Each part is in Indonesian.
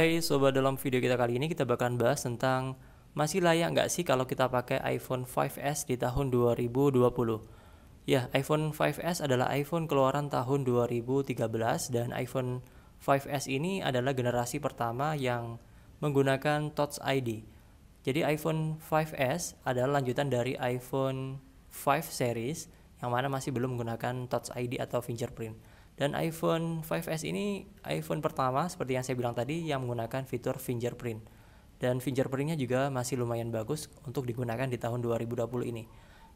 Hai sobat, dalam video kita kali ini kita bakalan bahas tentang masih layak nggak sih kalau kita pakai iPhone 5s di tahun 2020. Ya, iPhone 5s adalah iPhone keluaran tahun 2013 dan iPhone 5s ini adalah generasi pertama yang menggunakan Touch ID. Jadi iPhone 5s adalah lanjutan dari iPhone 5 series yang mana masih belum menggunakan Touch ID atau fingerprint. Dan iPhone 5s ini iPhone pertama seperti yang saya bilang tadi yang menggunakan fitur fingerprint. Dan fingerprintnya juga masih lumayan bagus untuk digunakan di tahun 2020 ini.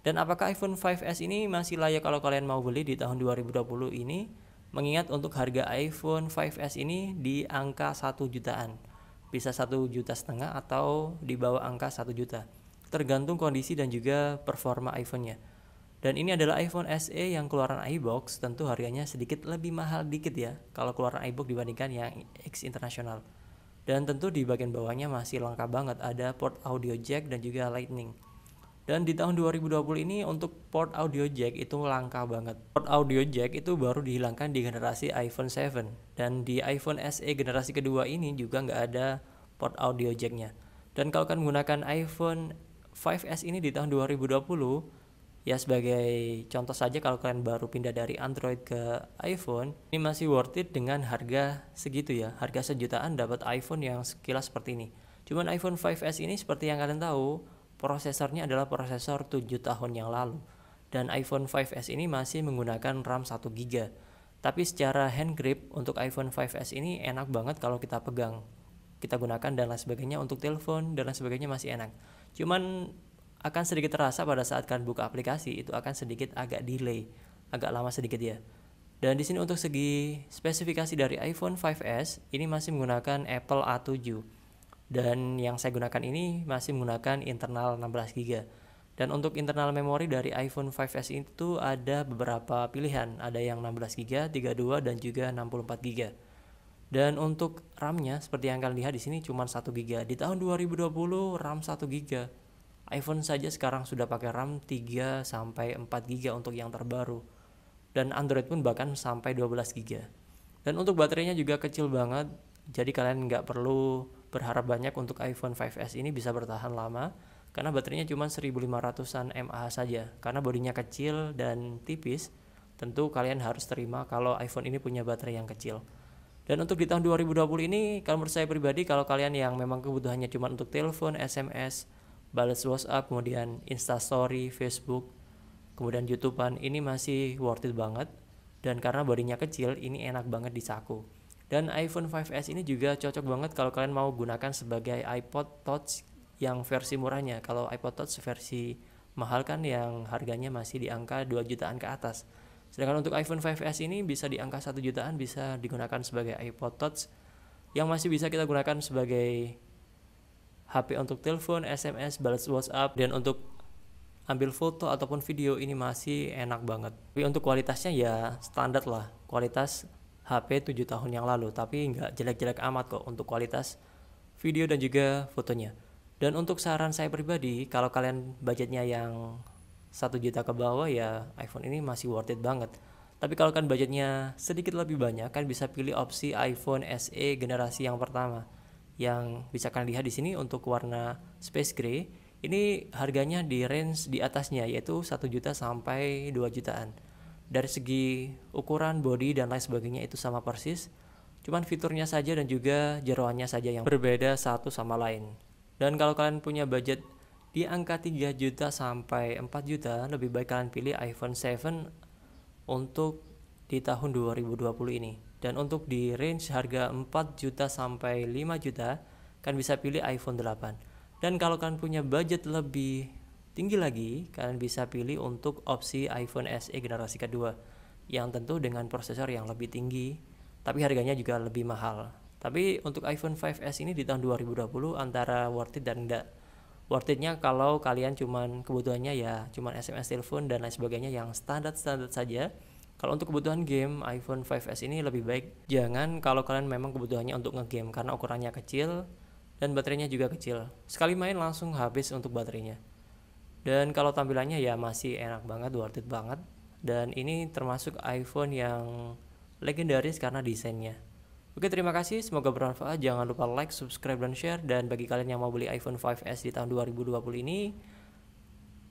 Dan apakah iPhone 5s ini masih layak kalau kalian mau beli di tahun 2020 ini? Mengingat untuk harga iPhone 5s ini di angka 1 jutaan. Bisa 1,5 juta atau di bawah angka 1 juta. Tergantung kondisi dan juga performa iPhone-nya. Dan ini adalah iPhone SE yang keluaran iBox, tentu harganya sedikit lebih mahal dikit ya kalau keluaran iBox dibandingkan yang X internasional. Dan tentu di bagian bawahnya masih lengkap banget, ada port audio jack dan juga lightning. Dan di tahun 2020 ini untuk port audio jack itu langka banget. Port audio jack itu baru dihilangkan di generasi iPhone 7. Dan di iPhone SE generasi kedua ini juga nggak ada port audio jacknya. Dan kalau kalian menggunakan iPhone 5s ini di tahun 2020, ya sebagai contoh saja kalau kalian baru pindah dari Android ke iPhone, ini masih worth it dengan harga segitu ya. Harga sejutaan dapat iPhone yang sekilas seperti ini. Cuman iPhone 5s ini seperti yang kalian tahu, prosesornya adalah prosesor 7 tahun yang lalu. Dan iPhone 5s ini masih menggunakan RAM 1 GB. Tapi secara hand grip untuk iPhone 5s ini enak banget kalau kita pegang. Kita gunakan dan lain sebagainya untuk telepon dan lain sebagainya masih enak. Cuman akan sedikit terasa pada saat kalian buka aplikasi, itu akan sedikit agak delay, agak lama sedikit ya. Dan di sini untuk segi spesifikasi dari iPhone 5s ini masih menggunakan Apple A7. Dan yang saya gunakan ini masih menggunakan internal 16 GB. Dan untuk internal memori dari iPhone 5s itu ada beberapa pilihan, ada yang 16 GB, 32 dan juga 64 GB. Dan untuk RAM-nya seperti yang kalian lihat di sini cuma 1 GB. Di tahun 2020 RAM 1 GB. iPhone saja sekarang sudah pakai RAM 3 sampai 4 GB untuk yang terbaru. Dan Android pun bahkan sampai 12 GB. Dan untuk baterainya juga kecil banget. Jadi kalian nggak perlu berharap banyak untuk iPhone 5s ini bisa bertahan lama. Karena baterainya cuma 1500-an mAh saja. Karena bodinya kecil dan tipis. Tentu kalian harus terima kalau iPhone ini punya baterai yang kecil. Dan untuk di tahun 2020 ini, kalau menurut saya pribadi, kalau kalian yang memang kebutuhannya cuma untuk telepon, SMS, balas WhatsApp, kemudian Instastory, Facebook, kemudian YouTubean, ini masih worth it banget. Dan karena bodinya kecil, ini enak banget di saku. Dan iPhone 5s ini juga cocok banget kalau kalian mau gunakan sebagai iPod Touch yang versi murahnya. Kalau iPod Touch versi mahal kan yang harganya masih di angka 2 jutaan ke atas. Sedangkan untuk iPhone 5s ini bisa di angka 1 jutaan, bisa digunakan sebagai iPod Touch yang masih bisa kita gunakan sebagai HP untuk telepon, SMS, balas WhatsApp, dan untuk ambil foto ataupun video ini masih enak banget. Tapi untuk kualitasnya ya standar lah, kualitas HP 7 tahun yang lalu, tapi nggak jelek-jelek amat kok untuk kualitas video dan juga fotonya. Dan untuk saran saya pribadi, kalau kalian budgetnya yang 1 juta ke bawah ya iPhone ini masih worth it banget. Tapi kalau kan budgetnya sedikit lebih banyak, kan bisa pilih opsi iPhone SE generasi yang pertama. Yang bisa kalian lihat di sini untuk warna space gray, ini harganya di range di atasnya yaitu 1 juta sampai 2 jutaan. Dari segi ukuran, body dan lain sebagainya itu sama persis. Cuman fiturnya saja dan juga jeroannya saja yang berbeda satu sama lain. Dan kalau kalian punya budget di angka 3 juta sampai 4 juta, lebih baik kalian pilih iPhone 7 untuk di tahun 2020 ini. Dan untuk di range harga 4 juta sampai 5 juta, kan bisa pilih iPhone 8. Dan kalau kalian punya budget lebih tinggi lagi, kalian bisa pilih untuk opsi iPhone SE generasi kedua, yang tentu dengan prosesor yang lebih tinggi, tapi harganya juga lebih mahal. Tapi untuk iPhone 5s ini di tahun 2020 antara worth it dan enggak. Worth itnya kalau kalian cuman kebutuhannya ya cuman SMS, telepon dan lain sebagainya yang standar-standar saja. Kalau untuk kebutuhan game, iPhone 5s ini lebih baik jangan kalau kalian memang kebutuhannya untuk ngegame karena ukurannya kecil dan baterainya juga kecil. Sekali main langsung habis untuk baterainya. Dan kalau tampilannya ya masih enak banget, worth it banget. Dan ini termasuk iPhone yang legendaris karena desainnya. Oke, terima kasih, semoga bermanfaat. Jangan lupa like, subscribe, dan share. Dan bagi kalian yang mau beli iPhone 5S di tahun 2020 ini,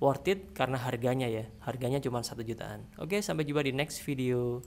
worth it karena harganya ya. Harganya cuma 1 jutaan. Oke, sampai jumpa di next video.